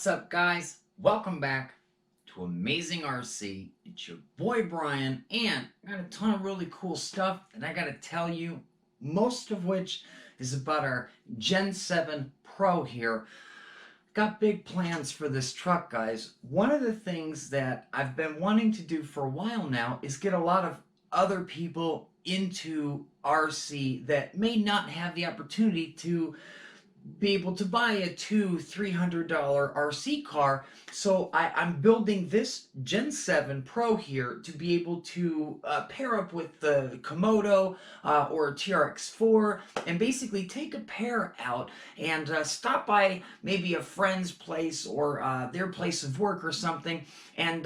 What's up, guys? Welcome back to Amazing RC. It's your boy Brian, and I got a ton of really cool stuff that I gotta tell you, most of which is about our Gen 7 Pro here. Got big plans for this truck, guys. One of the things that I've been wanting to do for a while now is get a lot of other people into RC that may not have the opportunity to be able to buy a $200-300 RC car. So I'm building this Gen 7 Pro here to be able to pair up with the Komodo or TRX4 and basically take a pair out and stop by maybe a friend's place or their place of work or something and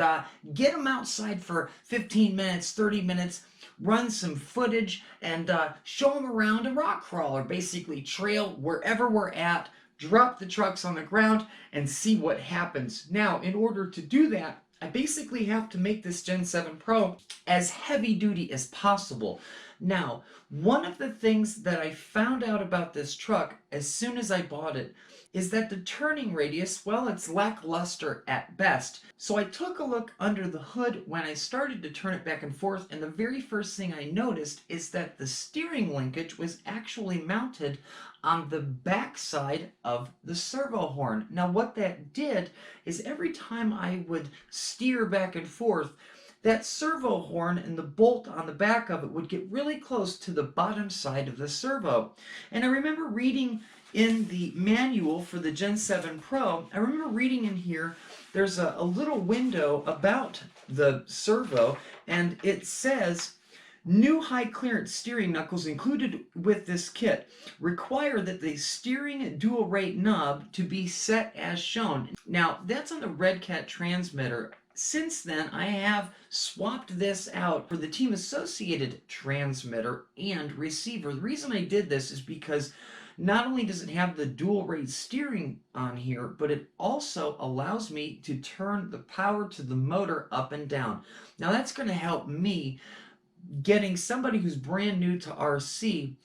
get them outside for 15 minutes, 30 minutes, run some footage, and show them around a rock crawler. Basically trail wherever we're at, drop the trucks on the ground, and see what happens. Now, in order to do that, I basically have to make this Gen 7 Pro as heavy duty as possible. Now, one of the things that I found out about this truck as soon as I bought it is that the turning radius, well, it's lackluster at best. So I took a look under the hood when I started to turn it back and forth, and the very first thing I noticed is that the steering linkage was actually mounted on the back side of the servo horn. Now what that did is every time I would steer back and forth, that servo horn and the bolt on the back of it would get really close to the bottom side of the servo. And I remember reading in the manual for the Gen 7 Pro, I remember reading in here, there's a little window about the servo, and it says, new high clearance steering knuckles included with this kit require that the steering dual rate knob to be set as shown. Now, that's on the REDCAT transmitter. Since then, I have swapped this out for the team associated transmitter and receiver. The reason I did this is because not only does it have the dual rate steering on here, but it also allows me to turn the power to the motor up and down. Now that's going to help me getting somebody who's brand new to RC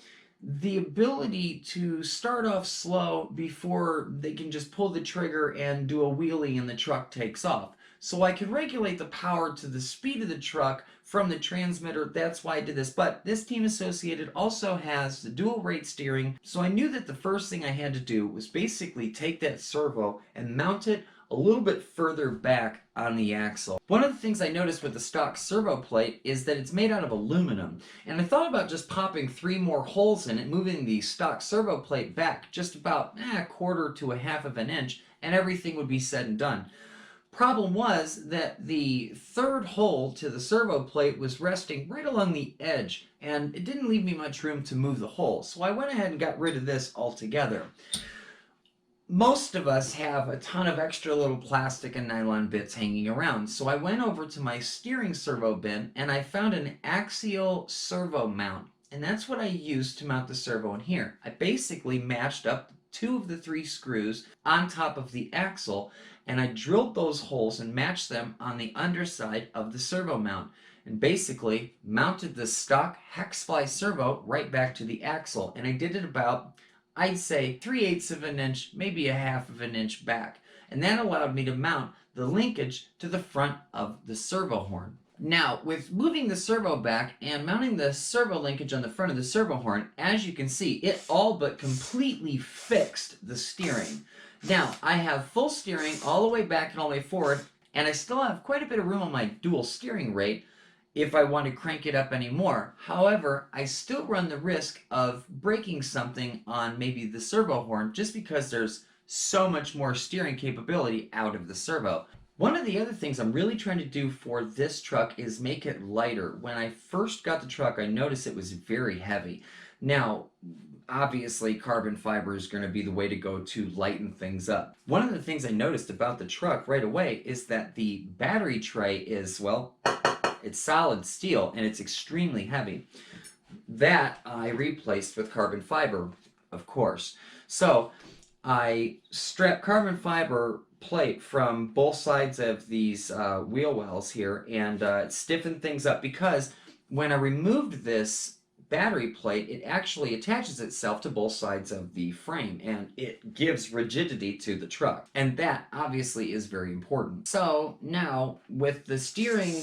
the ability to start off slow before they can just pull the trigger and do a wheelie and the truck takes off. So I can regulate the power to the speed of the truck from the transmitter. That's why I did this. But this team associated also has the dual rate steering. So I knew that the first thing I had to do was basically take that servo and mount it a little bit further back on the axle. One of the things I noticed with the stock servo plate is that it's made out of aluminum. And I thought about just popping 3 more holes in it, moving the stock servo plate back just about a quarter to a half of an inch, and everything would be said and done. Problem was that the third hole to the servo plate was resting right along the edge, and it didn't leave me much room to move the hole. So I went ahead and got rid of this altogether. Most of us have a ton of extra little plastic and nylon bits hanging around, so I went over to my steering servo bin and I found an axial servo mount, and that's what I used to mount the servo in here. I basically matched up 2 of the 3 screws on top of the axle, and I drilled those holes and matched them on the underside of the servo mount, and basically mounted the stock hex fly servo right back to the axle. And I did it about, I'd say, 3/8 of an inch, maybe a half of an inch back, and that allowed me to mount the linkage to the front of the servo horn. Now, with moving the servo back and mounting the servo linkage on the front of the servo horn, as you can see, it all but completely fixed the steering. Now, I have full steering all the way back and all the way forward, and I still have quite a bit of room on my dual steering rate if I want to crank it up anymore. However, I still run the risk of breaking something on maybe the servo horn just because there's so much more steering capability out of the servo. One of the other things I'm really trying to do for this truck is make it lighter. When I first got the truck, I noticed it was very heavy. Now, obviously, carbon fiber is going to be the way to go to lighten things up. One of the things I noticed about the truck right away is that the battery tray is, well, it's solid steel and it's extremely heavy. That I replaced with carbon fiber, of course. So I strapped carbon fiber plate from both sides of these wheel wells here, and it stiffened things up because when I removed this battery plate, it actually attaches itself to both sides of the frame and it gives rigidity to the truck. And that obviously is very important. So now with the steering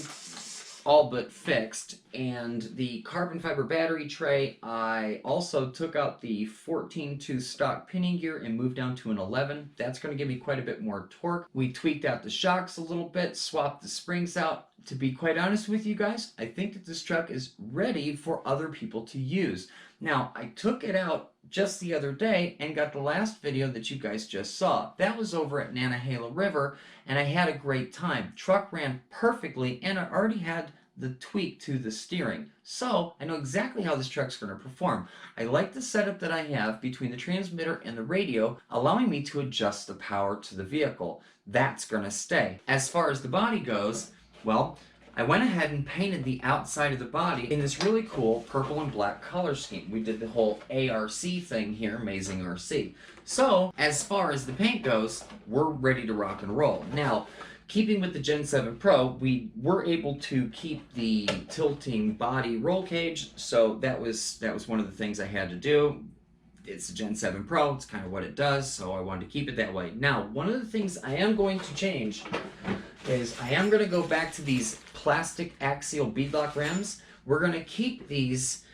all but fixed and the carbon fiber battery tray, I also took out the 14 tooth stock pinion gear and moved down to an 11. That's going to give me quite a bit more torque. We tweaked out the shocks a little bit, swapped the springs out. To be quite honest with you guys, I think that this truck is ready for other people to use. Now, I took it out just the other day and got the last video that you guys just saw. That was over at Nantahala River, and I had a great time. Truck ran perfectly, and I already had the tweak to the steering. So I know exactly how this truck's going to perform. I like the setup that I have between the transmitter and the radio, allowing me to adjust the power to the vehicle. That's going to stay. As far as the body goes, well, I went ahead and painted the outside of the body in this really cool purple and black color scheme. We did the whole ARC thing here, Amazing RC. So, as far as the paint goes, we're ready to rock and roll. Now, keeping with the Gen 7 Pro, we were able to keep the tilting body roll cage, so that was one of the things I had to do. It's a Gen 7 Pro, it's kind of what it does, so I wanted to keep it that way. Now, one of the things I am going to change is I am going to go back to these plastic axial beadlock rims. We're going to keep these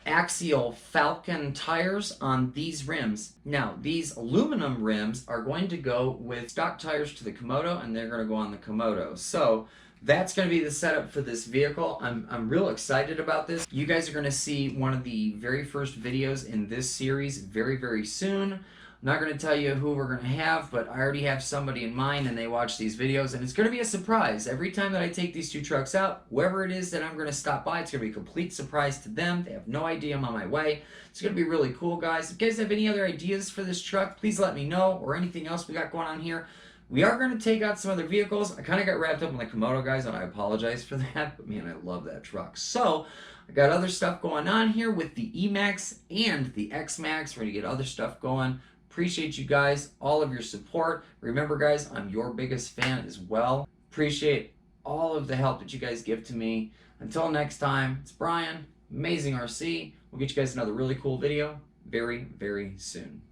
axial Falcon tires on these rims. Now, these aluminum rims are going to go with stock tires to the Komodo, and they're going to go on the Komodo. So that's going to be the setup for this vehicle. I'm real excited about this. You guys are going to see one of the very first videos in this series very, very soon. I'm not going to tell you who we're going to have, but I already have somebody in mind and they watch these videos, and it's going to be a surprise. Every time that I take these two trucks out, whoever it is that I'm going to stop by, it's going to be a complete surprise to them. They have no idea I'm on my way. It's going to be really cool, guys. If you guys have any other ideas for this truck, please let me know, or anything else we got going on here. We are going to take out some other vehicles. I kind of got wrapped up in the Komodo, guys, and I apologize for that, but man, I love that truck. So, I got other stuff going on here with the E-Max and the X-Max. We're going to get other stuff going. Appreciate you guys, all of your support. Remember, guys, I'm your biggest fan as well. Appreciate all of the help that you guys give to me. Until next time, it's Brian, Amazing RC. We'll get you guys another really cool video very, very soon.